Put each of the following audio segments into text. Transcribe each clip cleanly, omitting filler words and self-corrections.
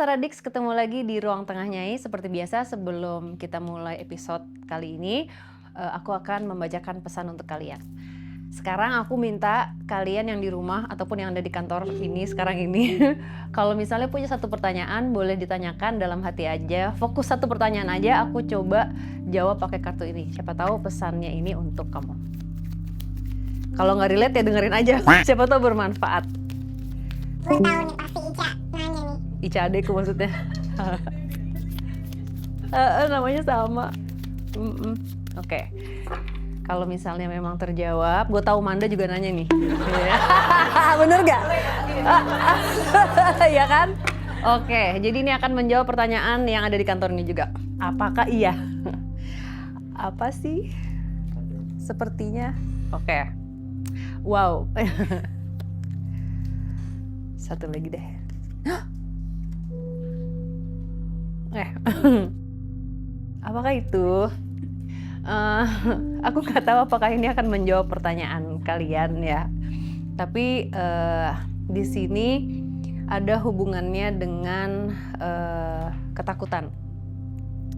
Saradix, ketemu lagi di Ruang Tengah Nyai. Seperti biasa, sebelum kita mulai episode kali ini, aku akan membacakan pesan untuk kalian. Sekarang aku minta kalian yang di rumah ataupun yang ada di kantor ini sekarang ini, kalau misalnya punya satu pertanyaan, boleh ditanyakan dalam hati aja. Fokus satu pertanyaan aja, aku coba jawab pakai kartu ini. Siapa tahu pesannya ini untuk kamu. Kalau nggak relate ya dengerin aja, siapa tahu bermanfaat. Gue tahu nih pasti Ica nanya nih. Ica adekku maksudnya. Namanya sama. Oke. Kalau misalnya memang terjawab, gue tahu Manda juga nanya nih. Bener gak? Ya kan? Oke, jadi ini akan menjawab pertanyaan yang ada di kantor ini juga. Apakah iya? Apa sih? Sepertinya. Oke. Wow. Satu lagi deh. Apakah itu? Aku nggak tahu apakah ini akan menjawab pertanyaan kalian ya. Tapi di sini ada hubungannya dengan ketakutan.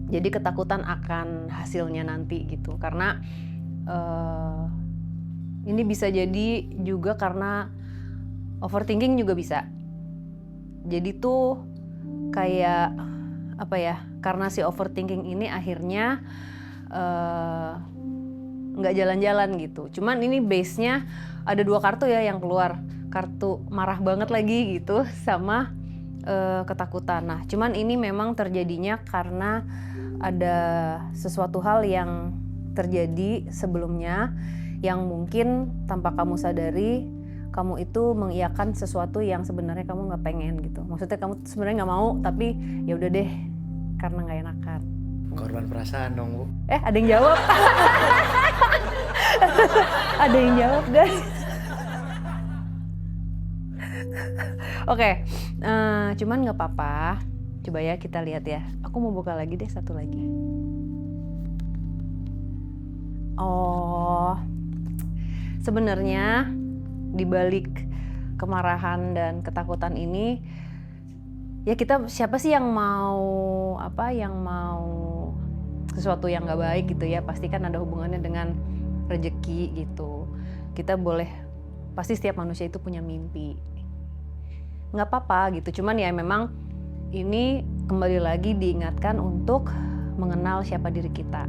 Jadi ketakutan akan hasilnya nanti gitu. Karena ini bisa jadi juga karena overthinking juga bisa. Jadi tuh kayak apa ya? Karena si overthinking ini akhirnya nggak jalan-jalan gitu. Cuman ini base-nya ada dua kartu ya yang keluar. Kartu marah banget lagi gitu sama ketakutan. Nah, cuman ini memang terjadinya karena ada sesuatu hal yang terjadi sebelumnya yang mungkin tanpa kamu sadari kamu itu mengiyakan sesuatu yang sebenarnya kamu nggak pengen gitu. Maksudnya kamu sebenarnya nggak mau, tapi ya udah deh karena nggak enakan. Korban perasaan dong, Bu. Ada yang jawab. Ada yang jawab guys. Oke, cuman nggak apa-apa. Coba ya kita lihat ya. Aku mau buka lagi deh satu lagi. Oh, sebenarnya di balik kemarahan dan ketakutan ini, ya kita siapa sih yang mau sesuatu yang nggak baik gitu ya, pasti kan ada hubungannya dengan rezeki gitu. Kita boleh, pasti setiap manusia itu punya mimpi, nggak apa-apa gitu. Cuman ya memang ini kembali lagi diingatkan untuk mengenal siapa diri kita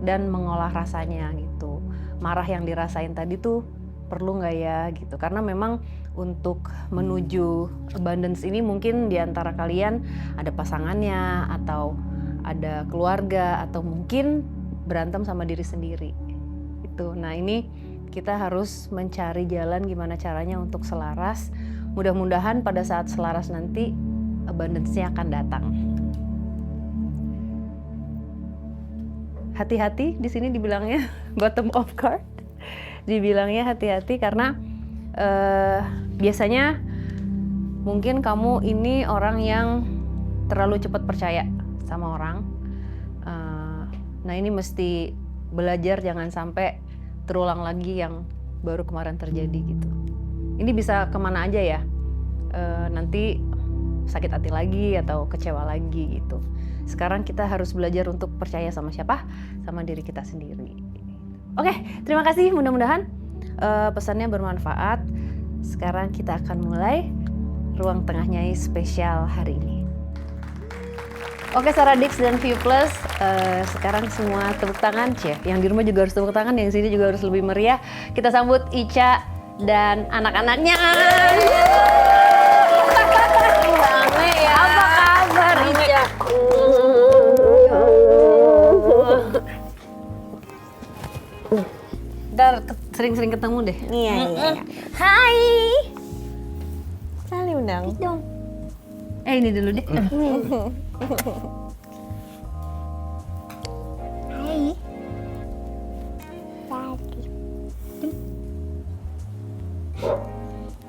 dan mengolah rasanya gitu. Marah yang dirasain tadi tuh perlu nggak ya gitu, karena memang untuk menuju abundance ini mungkin diantara kalian ada pasangannya atau ada keluarga atau mungkin berantem sama diri sendiri itu. Nah ini kita harus mencari jalan gimana caranya untuk selaras. Mudah-mudahan pada saat selaras nanti abundance-nya akan datang. Hati-hati di sini dibilangnya bottom of card. Dibilangnya hati-hati karena biasanya mungkin kamu ini orang yang terlalu cepat percaya sama orang. Nah ini mesti belajar jangan sampai terulang lagi yang baru kemarin terjadi gitu. Ini bisa kemana aja ya, nanti sakit hati lagi atau kecewa lagi gitu. Sekarang kita harus belajar untuk percaya sama siapa? Sama diri kita sendiri. Oke, terima kasih. Mudah-mudahan pesannya bermanfaat. Sekarang kita akan mulai Ruang Tengah Nyai spesial hari ini. Oke, Saradix dan View Plus, sekarang semua tepuk tangan, yang di rumah juga harus tepuk tangan, yang sini juga harus lebih meriah. Kita sambut Ica dan anak-anaknya. Rame ya. Apa kabar Ica? Ntar sering-sering ketemu deh. Iya. Hai. Kali undang. Dong. Ini dulu deh. Hai. Tadi.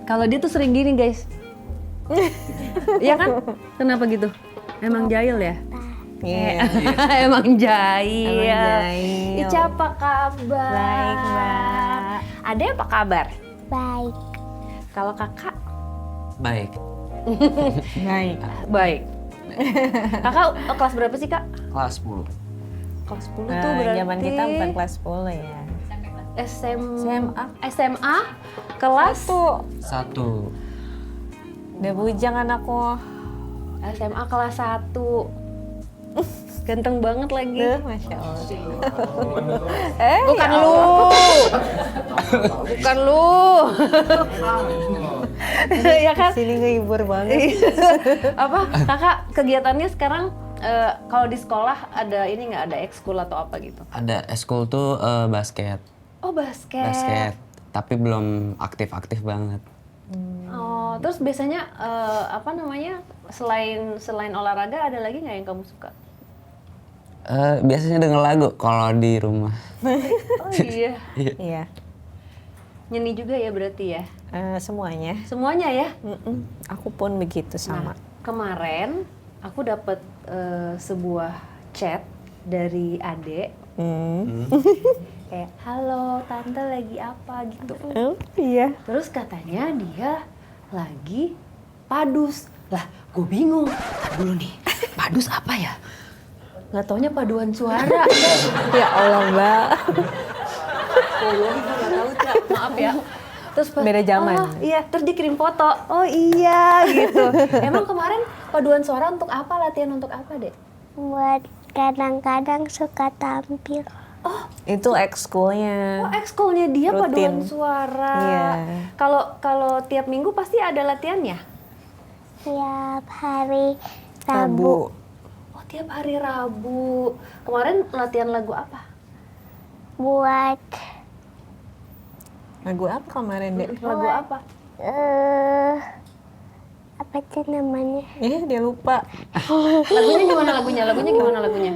Kalau dia tuh sering gini guys. Iya kan? Kenapa gitu? Emang jahil ya? Iya. Emang jahil. Ica apa kabar? Baik, Mbak. Ade apa kabar? Baik. Kalau kakak? Baik. Baik. Baik. Kakak kelas berapa sih Kak? Kelas 10. Kelas 10 tuh berarti Zaman kita bukan kelas 10 ya. SMA kelas Satu. Udah bujang anakku. SMA kelas 1. Ganteng banget lagi. Masya Allah. Bukan lu. Bukan lu. Ya kan? Sini ngehibur banget. Apa? Kakak kegiatannya sekarang kalau di sekolah ada ini nggak, ada ekskul atau apa gitu? Ada eskul tuh basket. Oh, basket. Basket. Tapi belum aktif-aktif banget. Oh, terus biasanya apa namanya? Selain olahraga ada lagi nggak yang kamu suka? Biasanya denger lagu kalau di rumah. Oh iya. Iya. Nyanyi juga ya berarti ya? Semuanya. Semuanya ya? Aku pun begitu sama. Kemarin aku dapat sebuah chat dari Ade. Kayak, halo tante lagi apa gitu. Oh, iya. Terus katanya dia lagi padus. Lah, gue bingung. Tar dulu nih, padus apa ya? Nggak taunya paduan suara. Ya Allah, Mbak. Nggak tahu, Cak. Maaf ya. Terus Beda zaman. Oh, iya, terus dikirim foto. Oh iya, gitu. Emang kemarin paduan suara untuk apa? Latihan untuk apa, Dek? Buat kadang-kadang suka tampil. Itu ekskulnya. Oh, ekskulnya dia Rutin. paduan suara. Iya. Kalau tiap minggu pasti ada latihannya. Tiap hari Rabu. Oh, tiap hari Rabu. Kemarin latihan lagu apa? Buat Lagu apa kemarin, Dek? Lagu apa? apa sih namanya? Dia lupa. Lagunya gimana lagunya? Lagunya gimana lagunya?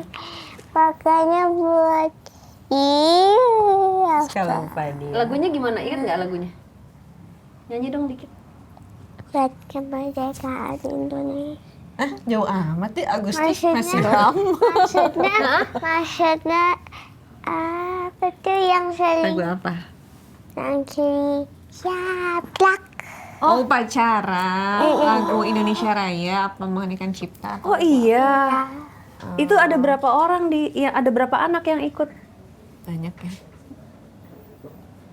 Makanya buat Sekarang lupa dia. Lagunya gimana? Ingat nggak lagunya? Nyanyi dong dikit. buat kemerdekaan Indonesia. Jauh amat deh, Agustus Maksudnya- masih lama. Maksudnya apa tuh yang Lagu sering apa? nanti siaplak. Oh, upacara lagu Indonesia Raya apa menghanikan cipta. Oh iya. Itu ada berapa orang ada berapa anak yang ikut? Banyak ya.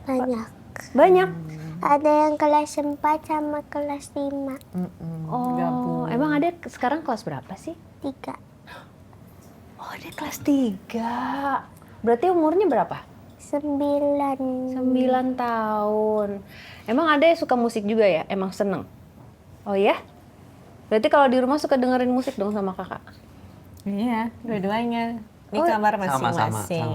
Banyak. Banyak. Ada yang kelas 4 sama kelas 5. Oh, emang ada sekarang kelas berapa sih? 3. Oh, dia kelas 3. Berarti umurnya berapa? 9. 9 tahun. Emang ada yang suka musik juga ya? Emang seneng? Oh iya? Berarti kalau di rumah suka dengerin musik dong sama kakak? Iya, dua-duanya. Di Oh, kamar sama, masing-masing.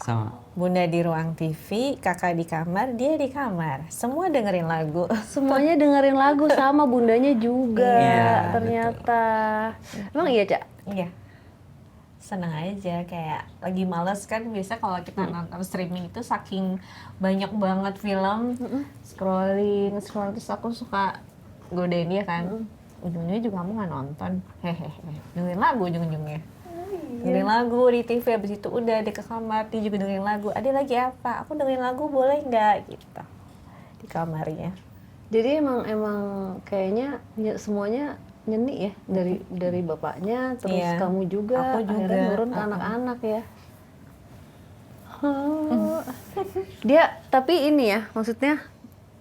Sama. Bunda di ruang TV, kakak di kamar, dia di kamar. Semua dengerin lagu. Semuanya dengerin lagu sama bundanya juga Iya, ternyata. Emang iya, Cak? Iya. Senang aja, kayak lagi males kan biasa kalau kita nonton streaming itu saking banyak banget film, scrolling terus aku suka godain dia kan. Ujungnya juga kamu nggak nonton, hehehe. Dengerin lagu ujung-ujungnya. Dengerin lagu di TV, abis itu udah dia ke kamar, dia juga dengerin lagu. Ada lagi apa? Aku dengerin lagu boleh nggak? Gitu. Di kamarnya. Jadi emang kayaknya semuanya nyeni ya dari bapaknya, terus Iya. kamu juga, Aku juga. akhirnya turun ke anak-anak ya. Oh. Dia tapi ini ya, maksudnya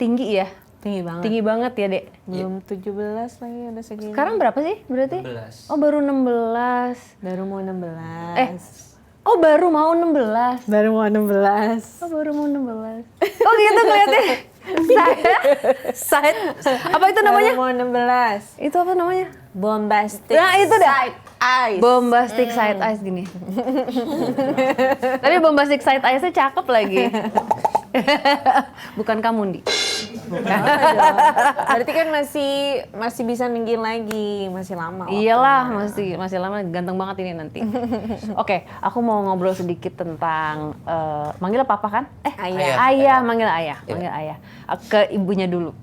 tinggi ya, Tinggi banget. tinggi banget ya, Dek. Belum 17 lagi udah segini. Sekarang berapa sih berarti? 16. Oh, baru 16. Baru mau 16. Oh, baru mau 16. Baru mau 16. Oh, baru mau 16. Oh, gitu ngeliatnya. Side. Apa itu namanya? Baru mau 16. Itu apa namanya? Bombastic. Nah, itu dah. Side eyes. Bombastic side eyes gini. Tapi bombastic side eyes-nya cakep lagi. Bukan kamu, Ndi. Berarti kan masih bisa minggir lagi, masih lama. Iyalah, masih lama, ganteng banget ini nanti. Oke, aku mau ngobrol sedikit tentang manggil papa kan? Ayah. Manggil ayah. Ke ibunya dulu.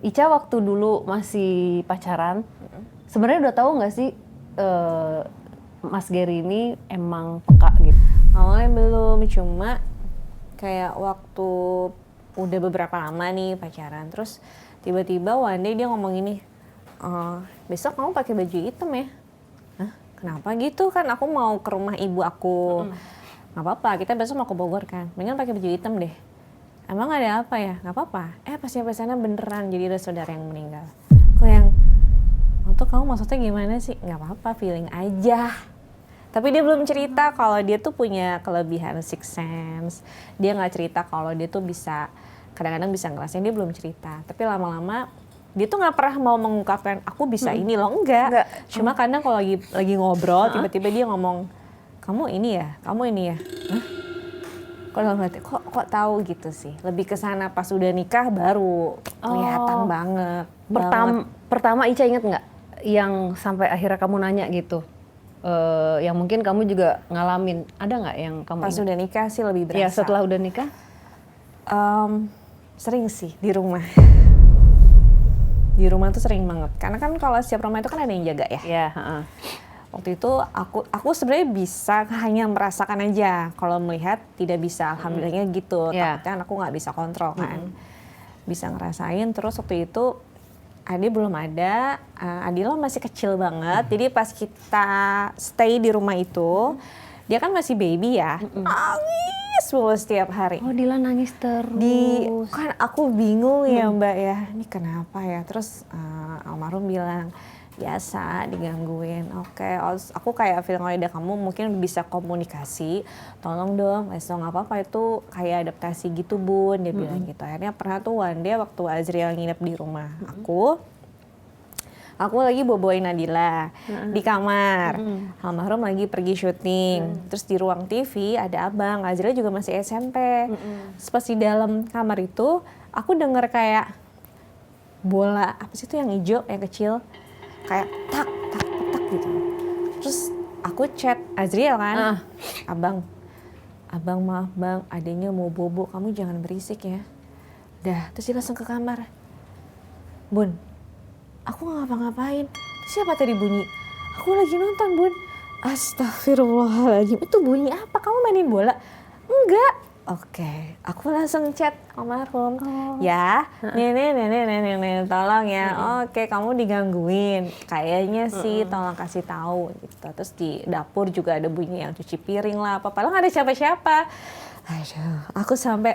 Ica waktu dulu masih pacaran, sebenarnya udah tahu nggak sih Mas Gary ini emang peka gitu? Awalnya belum, cuma kayak waktu udah beberapa lama nih pacaran, terus tiba-tiba one day dia ngomong ini, besok kamu pakai baju hitam ya. Hah, kenapa gitu? Kan aku mau ke rumah ibu aku. Nggak apa-apa, kita besok mau ke Bogor kan. Mendingan pakai baju hitam deh. Emang ada apa ya? Nggak apa-apa. Pas nyampe sana beneran jadi ada saudara yang meninggal. Aku yang, untuk kamu maksudnya gimana sih? Nggak apa-apa, feeling aja. Tapi dia belum cerita kalau dia tuh punya kelebihan sixth sense. Dia nggak cerita kalau dia tuh bisa, kadang-kadang bisa ngerasain, dia belum cerita. Tapi lama-lama dia tuh nggak pernah mau mengungkapkan aku bisa ini loh, enggak. Cuma kadang kalau lagi ngobrol tiba-tiba dia ngomong, kamu ini ya, Hah? Kok tahu gitu sih. Lebih ke sana pas udah nikah baru kelihatan banget. Pertama Ica inget nggak yang sampai akhirnya kamu nanya gitu? Yang mungkin kamu juga ngalamin, ada nggak yang kamu Pas ingat? udah nikah sih lebih berasa. Ya setelah udah nikah? Sering sih di rumah. Di rumah tuh sering banget. Karena kan kalau setiap rumah itu kan ada yang jaga ya. Ya. Waktu itu aku sebenarnya bisa hanya merasakan aja. Kalau melihat tidak bisa, alhamdulillahnya gitu. Yeah. Takutnya aku nggak bisa kontrol kan. Bisa ngerasain. Terus waktu itu Adi belum ada, Adila masih kecil banget. Jadi pas kita stay di rumah itu, dia kan masih baby ya. Nangis mulu setiap hari. Oh, Dila nangis terus. Kan aku bingung ya Mbak ya, ini kenapa ya? Terus almarhum bilang, biasa digangguin. Oke, aku kayak feeling ada kamu mungkin bisa komunikasi, tolong dong, nggak apa-apa itu kayak adaptasi gitu Bun, dia bilang gitu. Akhirnya pernah tuh one day waktu Azriel nginep di rumah aku lagi boboin Nadila di kamar. Almarhum lagi pergi syuting. Terus di ruang TV ada abang, Azriel juga masih SMP. Terus pas di dalam kamar itu, aku denger kayak bola, apa sih itu yang hijau, yang kecil. Kayak tak gitu. Terus aku chat Azriel kan, abang maaf bang, adanya mau bobo, kamu jangan berisik ya. Dah, terus dia langsung ke kamar. Bun, aku nggak ngapa-ngapain. Siapa tadi bunyi? Aku lagi nonton Bun. Astagfirullahaladzim, itu bunyi apa? Kamu mainin bola? Enggak. Oke, aku langsung chat almarhum. Ya, nenek, tolong ya. Oke, kamu digangguin. Kayaknya sih, tolong kasih tahu. Gitu. Terus di dapur juga ada bunyi yang cuci piring lah. Padahal nggak ada siapa-siapa. Aduh, aku sampai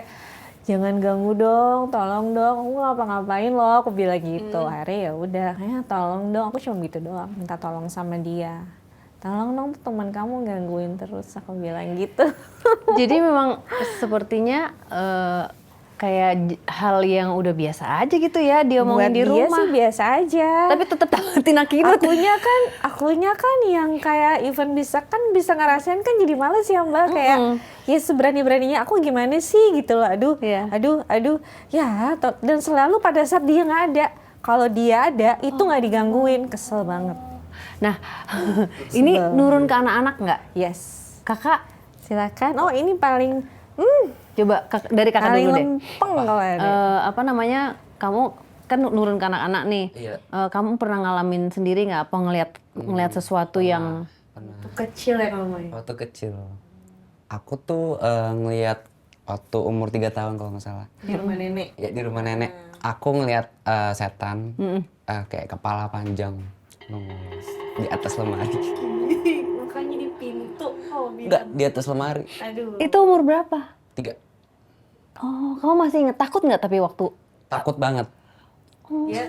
jangan ganggu dong, tolong dong. Aku ngapa-ngapain loh, aku bilang gitu. Akhirnya ya udah, tolong dong. Aku cuma gitu doang, minta tolong sama dia. Tolong dong teman kamu gangguin terus, aku bilang gitu. Jadi memang sepertinya kayak hal yang udah biasa aja gitu ya dia omongin di rumah. Buat dia sih biasa aja. Tapi tetap tindak kinut. Akunya kan yang kayak even bisa ngerasain kan jadi males ya Mbak. Kayak ya seberani-beraninya aku gimana sih gitu loh. Aduh. Ya dan selalu pada saat dia nggak ada. Kalau dia ada itu nggak digangguin, kesel banget. Nah, ini nurun ke anak-anak nggak? Yes. Kakak, silakan. Oh ini paling coba dari kakak paling dulu deh. lempeng kalau ada. Apa namanya? Kamu kan nurun ke anak-anak nih. Iya. Kamu pernah ngalamin sendiri nggak? Apa ngelihat sesuatu yang Kecil ya kamu. Waktu kecil, aku tuh ngelihat waktu umur 3 tahun kalau nggak salah. Di rumah nenek. Ya di rumah nenek, aku ngelihat setan kayak kepala panjang nongol di atas lemari. Mukanya di pintu. Enggak, di atas lemari. Aduh. itu umur berapa? 3. Oh, kamu masih inget, takut nggak tapi waktu? Takut banget. Ya.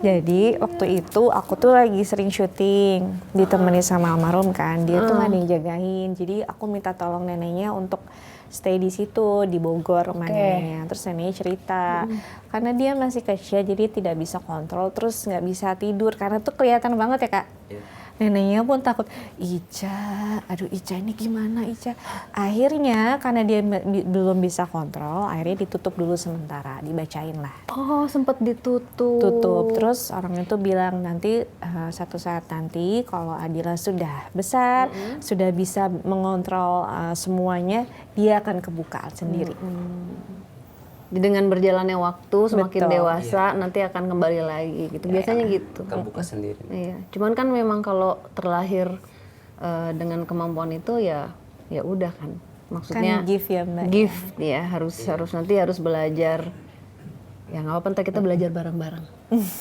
Jadi waktu itu aku tuh lagi sering syuting, ditemani sama almarhum kan. Dia tuh nggak ada yang jagain. Jadi aku minta tolong neneknya untuk stay di situ di Bogor rumah neneknya. Terus neneknya cerita karena dia masih kecil jadi tidak bisa kontrol, terus nggak bisa tidur karena tuh kelihatan banget ya Kak. Neneknya pun takut, Ica ini gimana Ica? Akhirnya karena dia belum bisa kontrol, akhirnya ditutup dulu sementara, dibacain lah. Oh, sempet ditutup. Tutup, terus orang itu bilang nanti satu saat nanti kalau Adila sudah besar, sudah bisa mengontrol semuanya, dia akan kebuka sendiri. Dengan berjalannya waktu semakin Betul. dewasa nanti akan kembali lagi gitu. Biasanya gitu. Kebuka sendiri. Iya. Cuman kan memang kalau terlahir dengan kemampuan itu ya udah kan. Maksudnya Kan gift ya Mbak. gift ya harus nanti harus belajar Ya nggak apa-apa, ntar kita belajar bareng-bareng.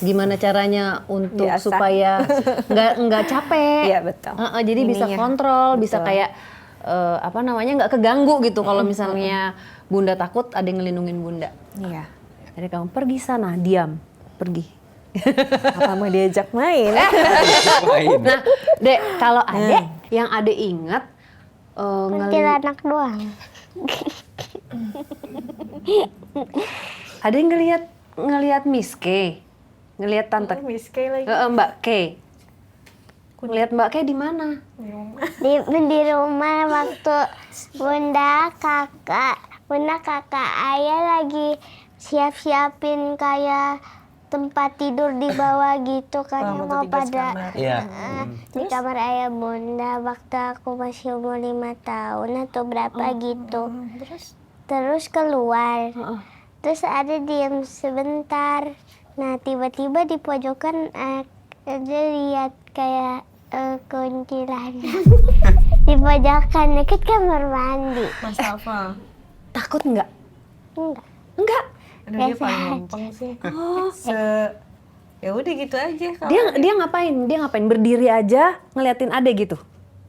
Gimana caranya untuk Biasa. supaya nggak capek. Iya, betul. Jadi bisa Ininya. kontrol, bisa Betul. kayak nggak keganggu gitu. Kalau misalnya bunda takut, ada yang ngelindungin bunda. Iya. Jadi kamu pergi sana, diam, pergi. Apa mau diajak main? Nah, Dek, kalau adek yang adek ingat Kuntilanak doang. ada yang ngelihat Miss K, ngelihat tante Miss Kay lagi. Mbak K. Ngelihat Mbak K di mana? Di rumah waktu bunda kakak ayah lagi siap-siapin kayak tempat tidur di bawah gitu kan, yang mau pada Iya. di kamar ayah bunda waktu aku masih umur 5 tahun atau berapa gitu. Terus keluar. Terus ada diam sebentar. Nah tiba-tiba di pojokan ada lihat kayak kuntilanak di pojokan deket kamar mandi. Mas Alfa. Takut nggak? Enggak. Enggak. Aduh, dia Biasa paling aja. lempeng sih. Ya udah gitu aja kalau. Dia ngapain? Dia ngapain? Berdiri aja ngeliatin adek gitu.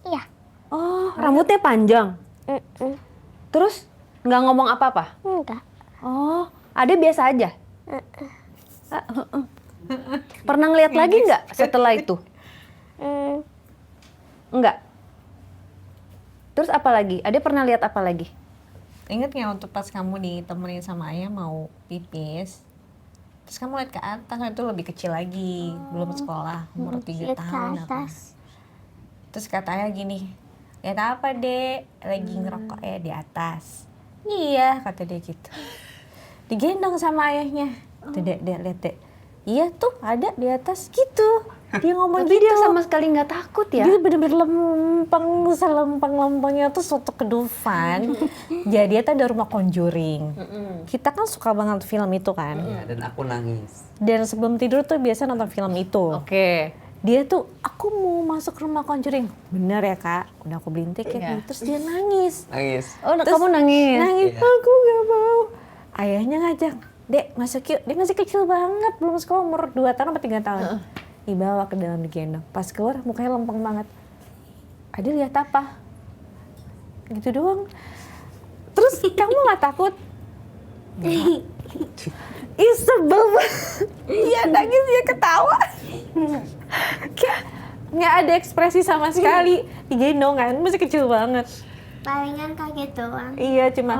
Iya. Oh, rambutnya panjang. Mm-mm. Terus nggak ngomong apa-apa. Enggak. Oh, adek biasa aja. Pernah ngeliat lagi nggak setelah itu? Mm, Enggak. Terus apa lagi? Adek pernah lihat apa lagi? Ingat nggak waktu pas kamu ditemenin sama ayah mau pipis, terus kamu lihat ke atas, itu lebih kecil lagi, belum sekolah, umur 3 lihat ke tahun apa. atas. Terus kata ayah gini, lihat apa dek? Lagi ngerokok ya di atas. Iya, kata dia gitu. Digendong sama ayahnya. Tuh dek, lihat dek. Iya tuh ada di atas gitu. Dia ngomong Tapi gitu. dia sama sekali nggak takut ya? Dia bener-bener lempeng, selempeng-lempengnya tuh suatu kedufan. Jadi dia tuh ada rumah Conjuring. Kita kan suka banget film itu kan. Iya, dan aku nangis. Dan sebelum tidur tuh biasa nonton film itu. Oke. Dia tuh, aku mau masuk rumah Conjuring. Bener ya kak? Udah aku beliin tiket Iya. nih. Terus dia nangis. Nangis. Oh, Terus kamu nangis? Nangis, aku gak mau. Ayahnya ngajak, dek masuk yuk. Dia masih kecil banget, belum sekolah, umur 2 tahun atau 3 tahun. Dibawa ke dalam, digendong. Pas keluar mukanya lempeng banget. Adi lihat apa? Gitu doang. Terus kamu gak takut? Ih sebel banget. Iya nangis, dia ketawa. Kayak nggak ada ekspresi sama sekali. Digendong kan, masih kecil banget. Palingan kaget doang. Iya cuma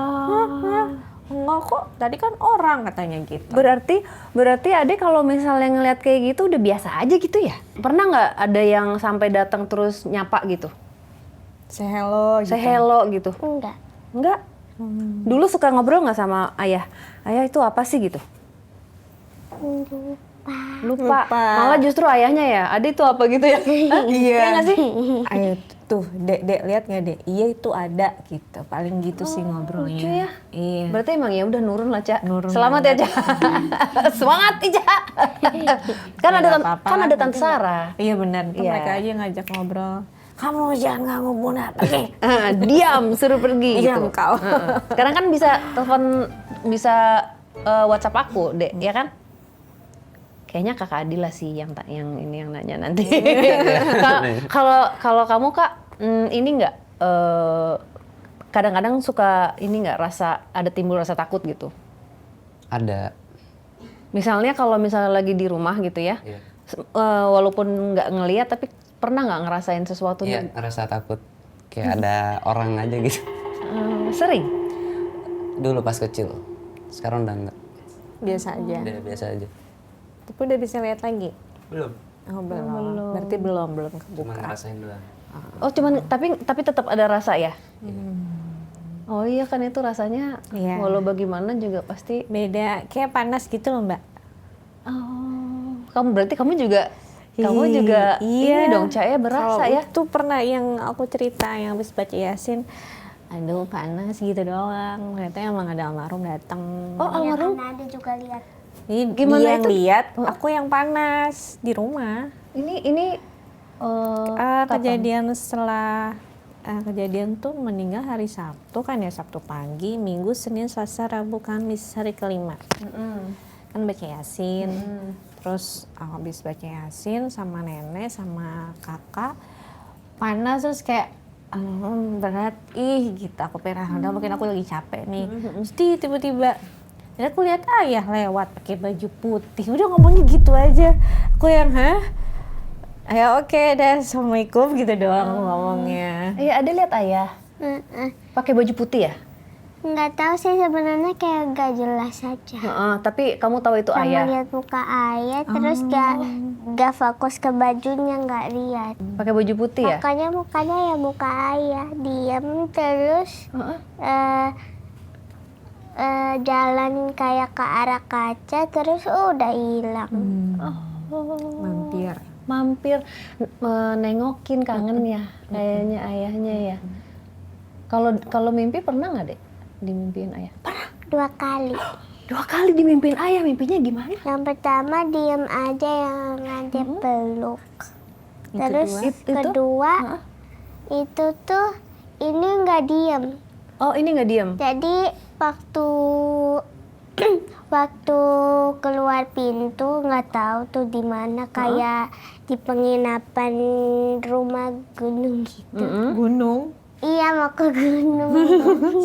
enggak kok, tadi kan orang katanya gitu. Berarti adek kalau misalnya ngeliat kayak gitu udah biasa aja gitu ya? Pernah nggak ada yang sampai datang terus nyapa gitu? Say hello gitu. Say hello gitu? Enggak. Enggak? Dulu suka ngobrol nggak sama ayah? Ayah itu apa sih gitu? Lupa. Malah justru ayahnya ya, adek itu apa gitu ya? Iya nggak sih? Ayo tuh, dek lihat nggak dek? Iya itu ada gitu. Paling gitu sih ngobrolnya. Lucu ya? Iya. Berarti emang ya udah nurun lah, Cak. Nurun Selamat ya, Cak. Semangat, Ica. kan ada Nggak apa-apa kan lah, ada Tante nanti Sarah. Iya benar. Itu Iya. mereka aja ngajak ngobrol. Kamu jangan ganggu Bunda, pergi. Diam, suruh pergi Diam gitu. kau. Sekarang kan bisa telepon, bisa WhatsApp aku, Dek, ya kan? Kayaknya Kakak Adila sih yang ini yang nanya nanti. Kalau kamu Kak, ini nggak kadang-kadang suka ini nggak ada timbul rasa takut gitu? Ada. Misalnya kalau misalnya lagi di rumah gitu ya, Iya. walaupun nggak ngelihat tapi pernah nggak ngerasain sesuatu? Iya, ngerasa takut. Kayak ada orang aja gitu. Sering? Dulu pas kecil. Sekarang udah enggak. Biasa aja. Udah biasa aja. Tapi udah bisa lihat lagi? Belum. Oh, belum. Berarti belum Cuma kebuka. ngerasain doang. Oh cuman tapi tetap ada rasa ya? Oh iya kan itu rasanya Iya. walau bagaimana juga pasti. Beda, kayak panas gitu loh mbak. Oh, kamu juga Iya. ini dong Cak ya berasa Kalau ya. itu pernah yang aku cerita yang habis baca Yasin, aduh panas gitu doang. Ternyata emang ada almarhum datang. Oh almarhum. Karena ada juga lihat. Gimana dia yang itu? lihat, aku yang panas di rumah. Ini Kejadian setelah kejadian tuh meninggal hari Sabtu kan ya, Sabtu pagi, Minggu, Senin, Selasa, Rabu, Kamis, hari kelima. kan baca Yasin. Terus habis baca Yasin sama nenek sama kakak panas, terus kayak berat gitu, aku pengen mungkin aku lagi capek nih. Terus tiba-tiba dan aku lihat ayah lewat pakai baju putih, udah ngomongnya gitu aja. Aku yang ya oke dah, assalamualaikum gitu doang ngomongnya. Iya, ada lihat ayah pakai baju putih ya? Nggak tahu sih sebenarnya, kayak gak jelas aja. Tapi kamu tahu itu Sama ayah lihat muka ayah, terus gak fokus ke bajunya, nggak lihat. pakai baju putih ya? Makanya mukanya ya muka ayah, diam terus jalan kayak ke arah kaca, terus udah hilang. Mampir. Nengokin, kangen ya kayaknya ayahnya ya. Kalau mimpi pernah nggak dek dimimpiin ayah? 2 kali. 2 kali dimimpiin ayah, mimpinya gimana? Yang pertama diem aja, yang nanti peluk. Terus kedua itu tuh ini nggak diem. Oh, ini nggak diem? Jadi waktu waktu keluar pintu nggak tahu tuh di mana, kayak di penginapan rumah gunung gitu. Gunung. Iya, mau ke gunung.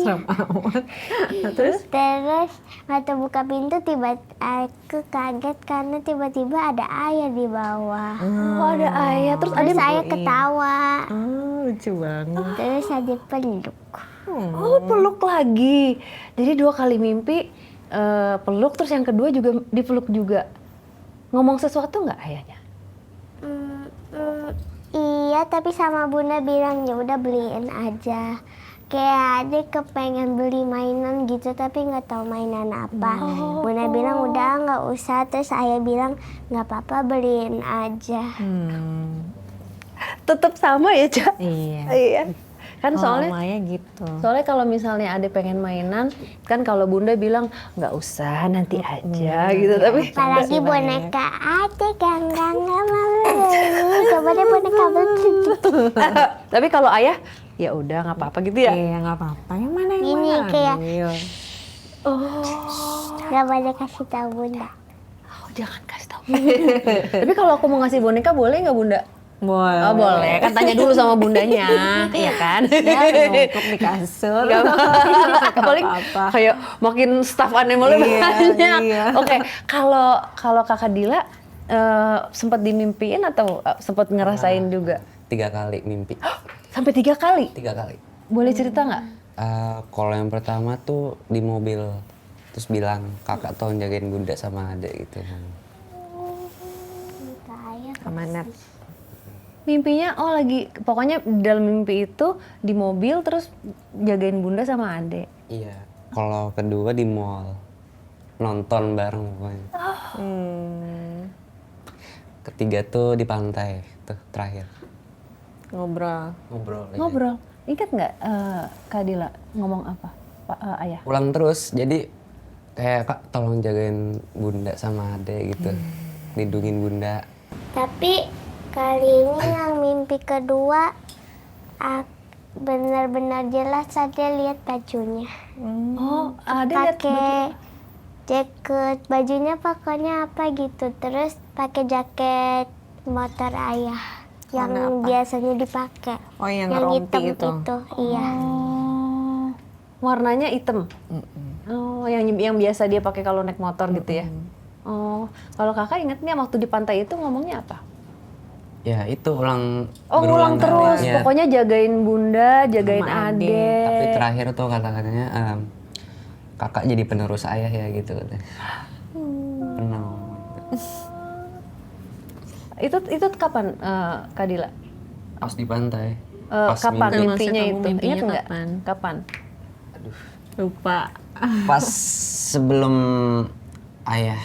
Serem amat. Terus? Waktu buka pintu aku kaget karena tiba-tiba ada ayah di bawah. Oh, ada ayah. Terus Terus ada ayah ketawa. Lucu banget. Terus ada peluk. Oh, peluk lagi. Jadi 2 kali mimpi peluk, terus yang kedua juga dipeluk juga. Ngomong sesuatu nggak ayahnya? Iya, tapi sama bunda bilang ya udah beliin aja. Kayak adik kepengen beli mainan gitu, tapi nggak tahu mainan apa. Bunda bilang udah nggak usah, terus ayah bilang nggak apa-apa, beliin aja. Tetap sama ya, Cak? Iya. Iya. Kan Soalnya soalnya gitu. soalnya kalau misalnya ada pengen mainan, kan kalau bunda bilang nggak usah nanti aja gitu, tapi Apalagi boneka adik ganggang mau beli. Coba deh boneka beli. tapi kalau ayah ya udah nggak apa-apa gitu ya. Iya nggak apa-apa. Yang mana yang Gini, mana? kayak- Ambil. Gak boleh kasih tahu bunda. Oh, jangan kasih tahu. Tapi kalau aku mau ngasih boneka boleh nggak bunda? Boleh. Oh boleh, kan tanya dulu sama bundanya, ya kan? Ya, nongkrong di kasur. Gak apa-apa. Apalagi apa-apa. kayak makin staff animalnya Iya, banyak. iya. Oke, kalau kakak Dila sempat dimimpiin atau sempat ngerasain juga? 3 kali mimpi. Sampai 3 kali? 3 kali. Boleh cerita nggak? Kalau yang pertama tuh di mobil, terus bilang kakak tolong jagain bunda sama adek gitu. Amanat. Mimpinya pokoknya dalam mimpi itu di mobil terus jagain bunda sama adek. Iya. Kalau kedua di mall, nonton bareng pokoknya. Ketiga tuh di pantai, tuh terakhir. Ngobrol. Ngobrol. iya. Ngobrol. Ingat nggak Kak Dila ngomong apa? Pak ayah. Ulang terus, jadi kayak kak tolong jagain bunda sama adek gitu. Lindungin bunda. Tapi kali ini yang mimpi kedua benar-benar jelas saya lihat bajunya. Oh, ada lihat Pakai jaket, bajunya pokoknya apa gitu. Terus pakai jaket motor ayah yang Warna apa? biasanya dipakai. Oh yang rompi hitam itu. Iya. Oh, warnanya hitam. Oh, yang biasa dia pakai kalau naik motor gitu ya. Oh, kalau kakak inget nggak waktu di pantai itu ngomongnya apa? Ya itu Ulang berulang terus, kali. Ya. pokoknya jagain bunda, jagain Sama adek. Tapi terakhir tuh kata-katanya kakak jadi penerus ayah ya gitu katanya. Pernah ngomong gitu. Itu kapan Kak Dila? Pas di pantai. Kapan mimpi. mimpinya Maksud kamu itu? mimpinya Ingat nggak? kapan? Kapan? Lupa. Pas sebelum ayah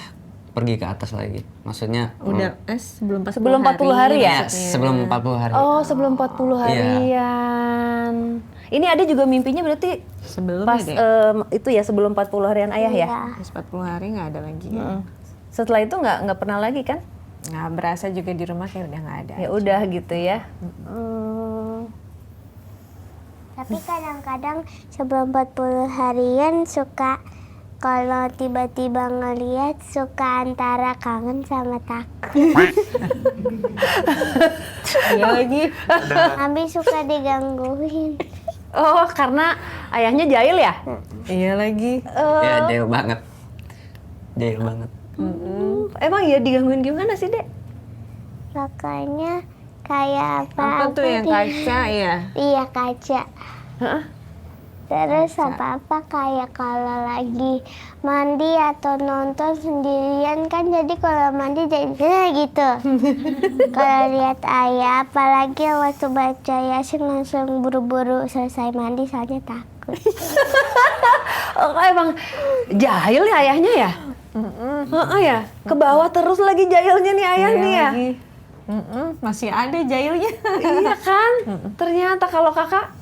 pergi ke atas lagi. Maksudnya Udah sebelum 40 Sebelum 40 hari ya? sebelum 40 hari. Oh, sebelum 40 harian. Ini ada juga mimpinya berarti Sebelum pas deh. itu ya sebelum 40 harian ayah ya? Pas 40 hari nggak ada lagi. Setelah itu nggak pernah lagi kan? Nggak berasa juga di rumah kayak udah nggak ada. Ya udah gitu ya. Tapi kadang-kadang sebelum 40 harian suka kalau tiba-tiba ngelihat suka antara kangen sama takut. Iya lagi. Habis suka digangguin. Oh, karena ayahnya jahil ya? Iya lagi. Ya jahil banget. Jahil banget. Emang ya digangguin gimana sih, Dek? Makanya kayak Apa tuh yang kaca ya? Iya, kaca. Heeh. Terus apa-apa kayak kalau lagi mandi atau nonton sendirian kan, jadi kalau mandi jadi gitu. Kalau lihat ayah, apalagi waktu baca Yasin langsung buru-buru selesai mandi soalnya takut. Oh, emang jahil ya ayahnya ya? Heeh ya. Ke bawah terus lagi jahilnya nih ayah nih ya. Lagi. Masih ada jahilnya. Iya kan? Ternyata kalau kakak,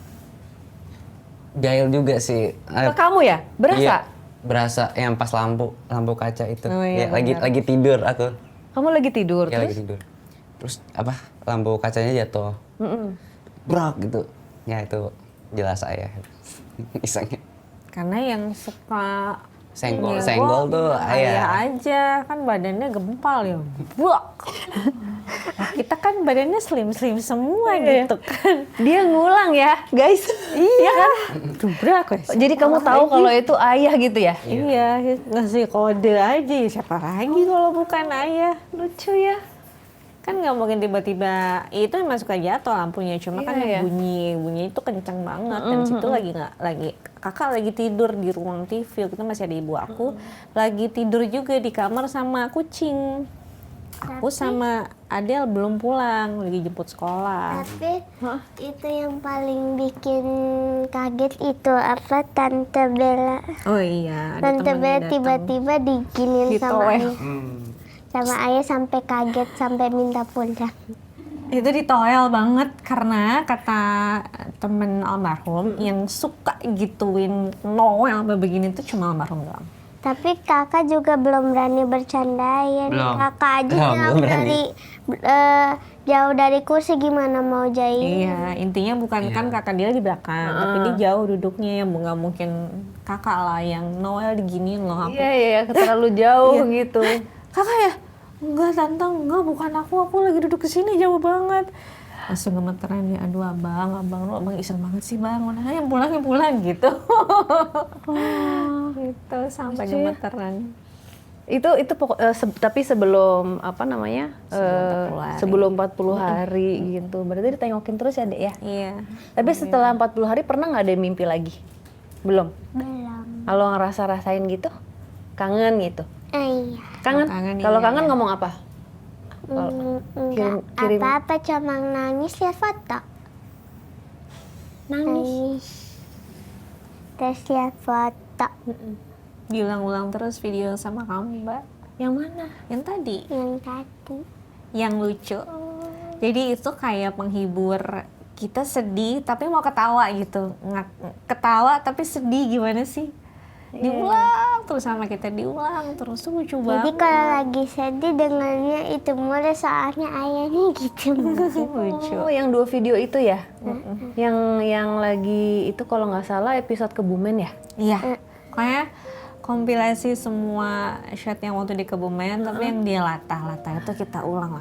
Jahil juga sih. ke kamu ya? Berasa? Iya, berasa yang pas lampu kaca itu. Oh iya, Ya, lagi tidur aku. Kamu lagi tidur Ya terus? lagi tidur. Terus apa? Lampu kacanya jatuh. Brak gitu. Ya itu jelas saya. Isengnya. Karena yang suka Senggol tuh ayah. aja, kan badannya gempal ya. Buak. Nah, kita kan badannya slim-slim semua Iya. gitu kan. Dia ngulang ya, guys. Iya kan? Dubrak wes. Jadi kamu tahu kalau itu ayah gitu ya? Iya, ngasih kode aja. Siapa lagi kalau bukan ayah? Lucu ya. Kan nggak mungkin tiba-tiba itu emang suka jatuh lampunya, cuma kan Iya, iya. bunyi itu kencang banget. Dan situ lagi kakak lagi tidur di ruang TV, kita masih ada ibu aku lagi tidur juga di kamar sama kucing. Aku sama Adel belum pulang, lagi jemput sekolah. Tapi itu yang paling bikin kaget itu apa, Tante Bella. Oh iya, ada Tante temennya Bella datang. tiba-tiba diginiin sama Ditoel. ayah. Sama ayah sampai kaget sampai minta pulang. Itu ditoel banget karena kata temen almarhum yang suka gituin Noel sampai begini tuh cuma almarhum doang. Tapi kakak juga belum berani bercandain. Belum. Kakak aja Belum jauh berani. dari jauh dari kursi, gimana mau jahit? Iya, intinya bukan kan kakak dia di belakang, tapi dia jauh duduknya, yang nggak mungkin kakak lah yang Noel diginiin loh. Aku, Iya, iya, terlalu jauh gitu. kakak ya? Enggak tante, enggak, bukan aku lagi duduk ke sini jauh banget. Langsung gemeteran ya, aduh abang lu abang iseng banget sih bang, udah yang pulang gitu. Gitu sampai Lucu ya. gemeteran. Itu tapi sebelum apa namanya? Sebelum 40 hari. Sebelum 40 hari gitu. Berarti ditengokin terus ya, Dek ya? Iya. Tapi setelah 40 hari pernah nggak ada mimpi lagi? Belum. Belum. Kalau ngerasa-rasain gitu, kangen gitu. Iya. Kangen. Kangen, Kalau iya, kangen iya. ngomong apa? Enggak kirim- apa-apa, cuma nangis lihat foto. Nangis. Terus lihat foto Diulang-ulang terus video sama kamu mbak. Yang mana? Yang tadi, yang tadi. yang lucu. Jadi itu kayak menghibur kita sedih tapi mau ketawa gitu. Ketawa tapi sedih gimana sih? Diulang terus sama kita, diulang terus, tuh lucu Jadi banget. kalau lagi sedih dengannya itu mulai, soalnya ayahnya gitu. Lucu. Oh, yang 2 video itu ya? Yang lagi itu kalau nggak salah episode Kebumen ya? Iya. Kayak kompilasi semua shot yang waktu di Kebumen, tapi yang dia latah-latah itu kita ulang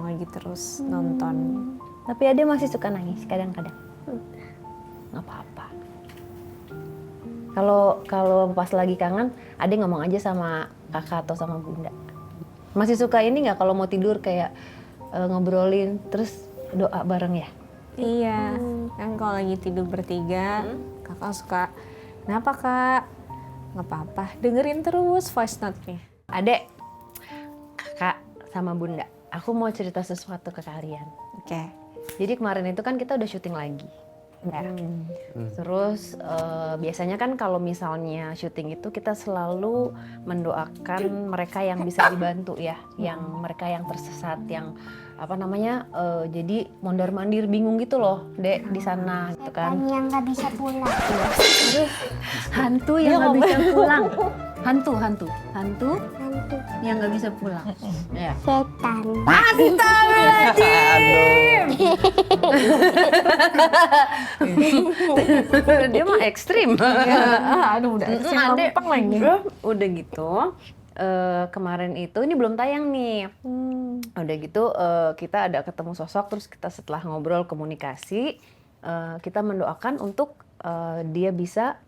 lagi terus nonton. Tapi Ade masih suka nangis kadang-kadang. Nggak apa-apa. Kalau pas lagi kangen, Ade ngomong aja sama kakak atau sama bunda. Masih suka ini nggak kalau mau tidur kayak ngobrolin terus doa bareng ya? Iya, kan kalau lagi tidur bertiga, kakak suka, kenapa kak? Nggak apa-apa, dengerin terus voice note-nya. Ade, kakak sama bunda, aku mau cerita sesuatu ke kalian. Oke. Jadi kemarin itu kan kita udah syuting lagi. Ya. Terus biasanya kan kalau misalnya syuting itu kita selalu mendoakan mereka yang bisa dibantu ya, yang mereka yang tersesat, yang apa namanya, jadi mondar-mandir bingung gitu loh, Dek, di sana gitu kan. Yang nggak bisa pulang. Hantu yang nggak bisa pulang. Hantu Hantu. yang nggak bisa pulang. Ya. Setan. Dia mah ekstrim. Aduh, udah Adek, gampang lagi. udah gitu. Kemarin itu ini belum tayang nih. Udah gitu kita ada ketemu sosok, terus kita setelah ngobrol komunikasi, kita mendoakan untuk dia bisa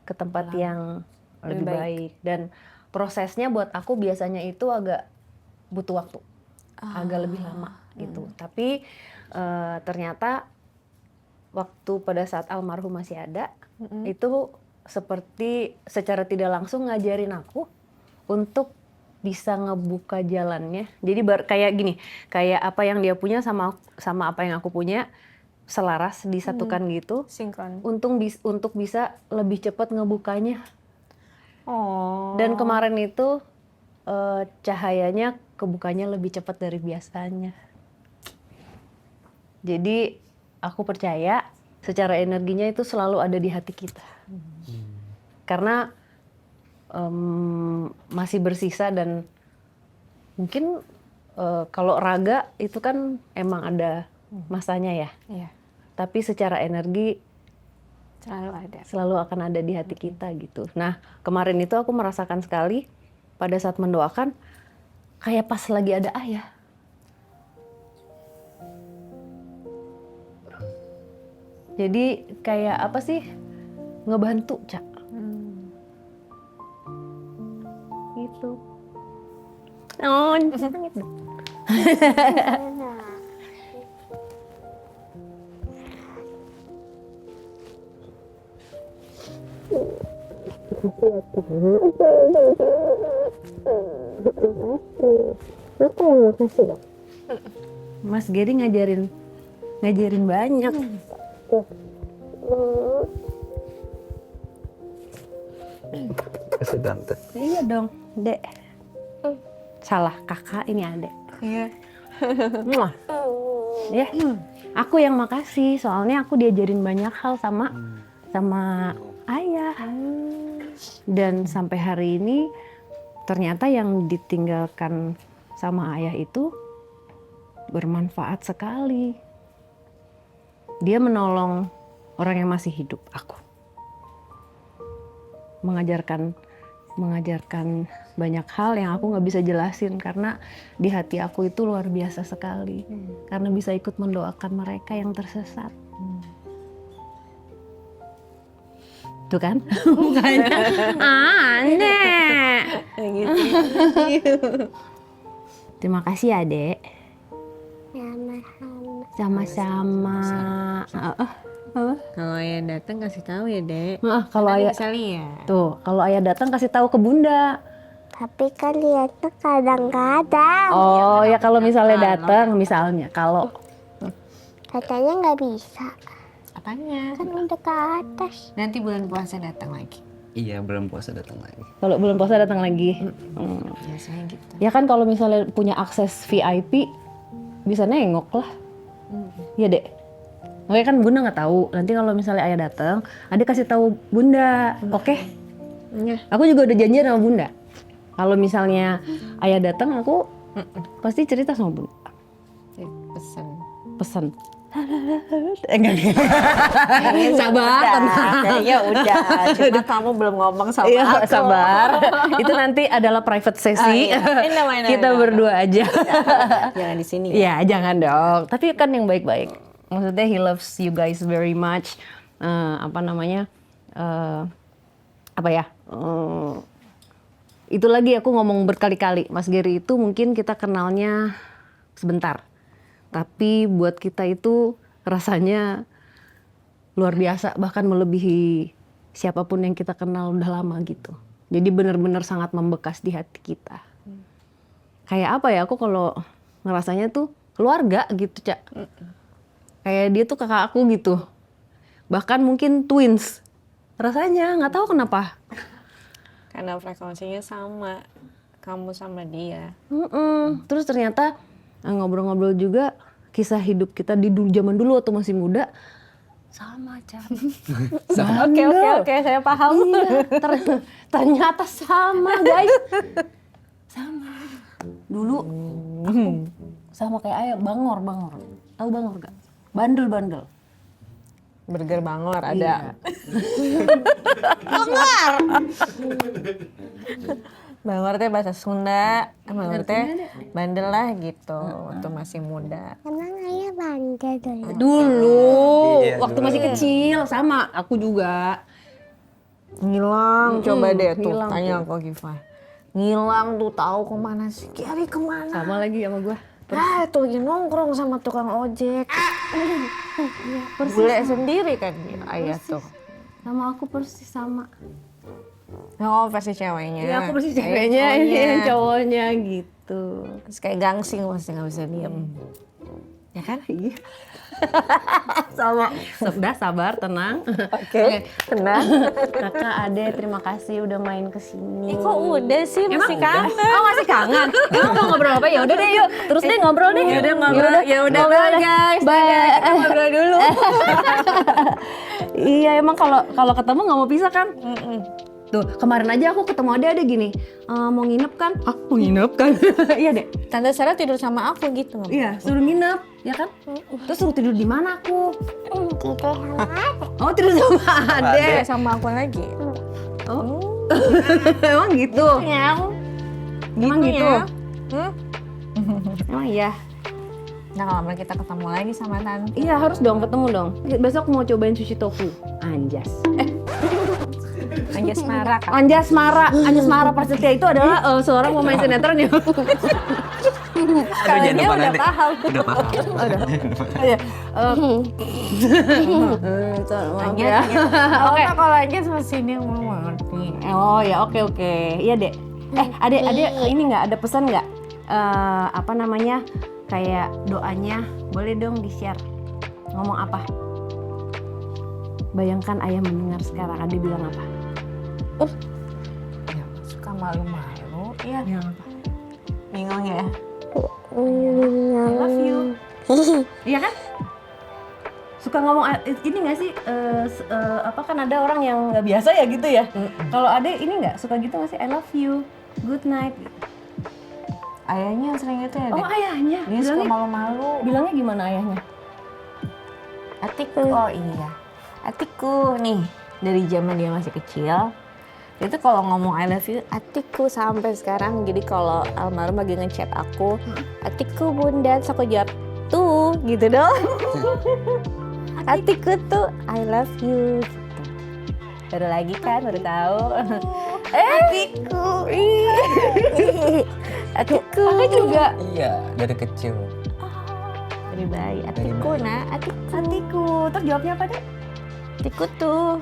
ke tempat yang lebih baik. Dan prosesnya buat aku biasanya itu agak butuh waktu, agak lebih lama gitu. Tapi ternyata waktu pada saat almarhum masih ada, itu seperti secara tidak langsung ngajarin aku untuk bisa ngebuka jalannya. Jadi kayak gini, kayak apa yang dia punya sama apa yang aku punya selaras disatukan gitu. Sinkron. Untuk bisa lebih cepat ngebukanya. Oh. Dan kemarin itu cahayanya kebukanya lebih cepat dari biasanya. Jadi aku percaya secara energinya itu selalu ada di hati kita. Karena masih bersisa dan mungkin kalau raga itu kan emang ada masanya ya. Iya. Tapi secara energi Selalu ada. selalu akan ada di hati kita gitu. Nah kemarin itu aku merasakan sekali pada saat mendoakan kayak pas lagi ada ayah. Jadi kayak apa sih ngebantu Cak. Gitu. Oh, gitu. Mas Geri ngajarin banyak. Kasih tante. Iya dong, Dek. Salah kakak, ini adek. Iya. Muah. Ya, aku yang makasih soalnya aku diajarin banyak hal sama ayah. Dan sampai hari ini ternyata yang ditinggalkan sama ayah itu bermanfaat sekali. Dia menolong orang yang masih hidup, aku. Mengajarkan banyak hal yang aku nggak bisa jelasin karena di hati aku itu luar biasa sekali. Karena bisa ikut mendoakan mereka yang tersesat. Tuh kan? Mukanya aneh. Terima kasih Adek. Sama-sama. Kalau ayah datang kasih tahu ya, Dek. Kalau ayah Bisa lihat. tuh, kalau ayah datang kasih tahu ke Bunda. Tapi kan lihatnya kadang-kadang. Oh ya kalau misalnya datang, misalnya kalau Katanya nggak bisa. Apanya? Kan udah ke atas. Nanti bulan puasa datang lagi. Iya, belum puasa datang lagi. kalau bulan puasa datang lagi. Biasanya gitu. Ya kan kalau misalnya punya akses VIP bisa nengok lah. Iya Dek. Oke kan Bunda nggak tahu. Nanti kalau misalnya ayah datang, Adek kasih tahu Bunda. Oke? Iya. Aku juga udah janji sama Bunda. Kalau misalnya ayah datang, aku pasti cerita sama Bunda. Pesan. Pesan. Enggak. Sabar, tenang. Ya udah. Cuma kamu belum ngomong sama Iya, aku. sabar. Itu nanti adalah private sesi. Kita berdua aja. Jangan di sini. Ya, jangan dong. Tapi kan yang baik-baik. Maksudnya he loves you guys very much. Itu lagi aku ngomong berkali-kali. Mas Geri itu mungkin kita kenalnya sebentar. Tapi buat kita itu rasanya luar biasa. Bahkan melebihi siapapun yang kita kenal udah lama gitu. Jadi benar-benar sangat membekas di hati kita. Kayak apa ya, aku kalau ngerasanya tuh keluarga gitu, Cak. Kayak dia tuh kakak aku gitu. Bahkan mungkin twins. Rasanya nggak tahu kenapa. Karena frekuensinya sama. Kamu sama dia. Terus ternyata ngobrol-ngobrol juga kisah hidup kita di zaman dulu waktu masih muda. Sama, Ca. Oke, saya paham. Iya, ternyata sama, guys. Sama. Dulu aku sama kayak ayah, bangor. Tahu bangor gak? Bandel. Burger Bangor ada. Bangor teh bahasa Sunda, Bangor teh bandel lah gitu, waktu masih muda. Emang ayah bandel dulu. Dulu, Iya, waktu dulu. masih kecil, sama aku juga. Ngilang, coba deh tuh ngilang tanya ke Giva. Ngilang tuh tahu kemana sih? Kiari kemana? Sama lagi sama gua. Tuh lagi nongkrong sama tukang ojek. Bule sendiri kan dia, ayah tuh. Sama aku persis sama. Oh, versi ceweknya. Iya, aku persis Ayah ceweknya, ini cowoknya. yang cowoknya gitu. Terus kayak gangsing pasti nggak bisa diem. Ya kan? Iya. Sama. Sudah sabar, tenang. Oke, tenang. Kakak, Ade, terima kasih udah main kesini. Kok udah sih masih kangen? Oh, masih kangen. Emang mau ngobrol apa? Ya udah deh, yuk. Terus deh ngobrol deh. Ya udah ngobrol. Ya udah guys. Kita ngobrol dulu. Iya, emang kalau ketemu nggak mau pisah kan? Tuh, kemarin aja aku ketemu ada gini. Mau nginep kan? Ah, mau nginep kan? Iya, Dek. Tante Sarah tidur sama aku gitu. Iya, suruh nginep, ya kan? Terus suruh tidur di mana aku? Gitu sama Ade. Oh, tidur sama Ade. Sama aku lagi. Oh. Emang gitu? Emang gitu? ya. Emang iya? Nah, kalau lama kita ketemu lagi sama Tante. Iya, harus dong ketemu dong. Besok mau cobain sushi tofu. Anjas. Anjas marah kan? Anjas Mara Prasetya itu adalah seorang pemain sinetron yang Aduh, jangan Dia lupa udah nanti. paham. Udah paham. Iya. Anjas, Oke. kalau Anjas masih dia mau ngerti. Oh ya, oke. Iya, Dek. Ade ini nggak ada pesan nggak? Apa namanya? Kayak doanya boleh dong di-share. Ngomong apa? Bayangkan ayah mendengar sekarang, Ade bilang apa? Ya, suka malu-malu. Iya. Bilang apa? Bingung ya? I love you. Iya kan? Suka ngomong ini nggak sih? Apa kan ada orang yang nggak biasa ya gitu ya? Kalau Ade ini nggak suka gitu nggak sih? I love you, good night. Ayahnya yang sering itu ya, Oh, Dek? ayahnya. Dia suka malu-malu. Bilangnya gimana ayahnya? Atiku, oh iya. Atiku nih, dari zaman dia masih kecil, itu kalau ngomong I love you, Atiku sampai sekarang. Jadi kalau almarhum lagi ngechat aku, Atiku bunda, terus aku jawab tuh, gitu dong. Atiku tuh I love you. Gitu. Baru lagi kan, baru tahu. Atiku, Atiku. Aku juga. Iya, dari kecil. Dari bayi, Atiku nak, Atiku. Terus jawabnya apa deh? Atiku tuh.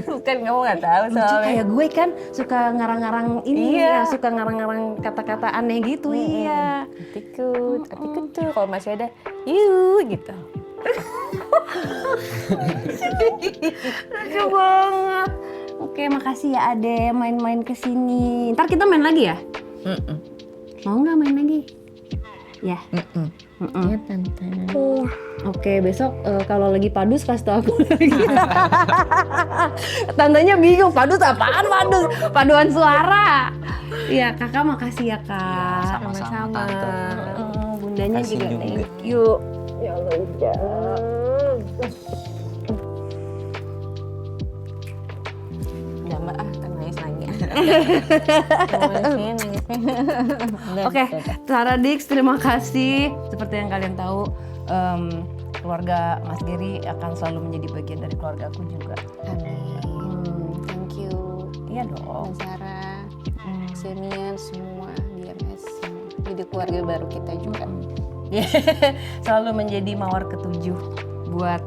Bukan, kamu nggak tahu Lucu soalnya. kayak gue kan suka ngarang-ngarang ini Iya. ya, suka ngarang-ngarang kata-kata aneh gitu. Iya. Atiku tuh kalau masih ada you gitu. Lucu banget. Oke, makasih ya Ade main-main kesini. Ntar kita main lagi ya? Mau nggak main lagi? Ya. Iya tante. Oke, besok kalau lagi padus kasih tau aku lagi. Tantenya bingung, padus apaan padus? Paduan suara. Iya, kakak makasih ya kak. Sama-sama, Tante. Bundanya Makasih juga juga. thank you. Ya Allah, Ija. Udah mbak, nangis lagi. Nangisnya. Oke, Sarah Dix, terima kasih. Seperti yang kalian tahu, keluarga Mas Giri akan selalu menjadi bagian dari keluarga aku juga. Amin. Thank you. Iya dong. Sarah, Semian, semua, DMS, semua. Jadi keluarga baru kita juga. Selalu menjadi mawar ketujuh buat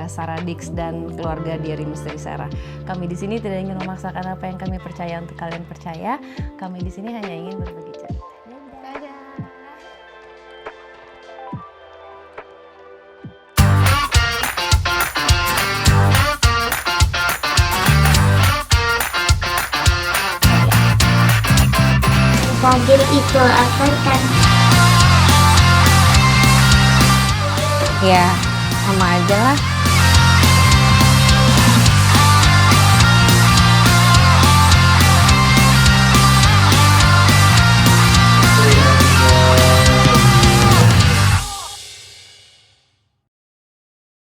Sarah Dix dan keluarga Diary Misteri Sarah. Kami di sini tidak ingin memaksakan apa yang kami percaya untuk kalian percaya. Kami di sini hanya ingin berbagi cerita. Fadil itu apa kan? Ya, sama aja lah.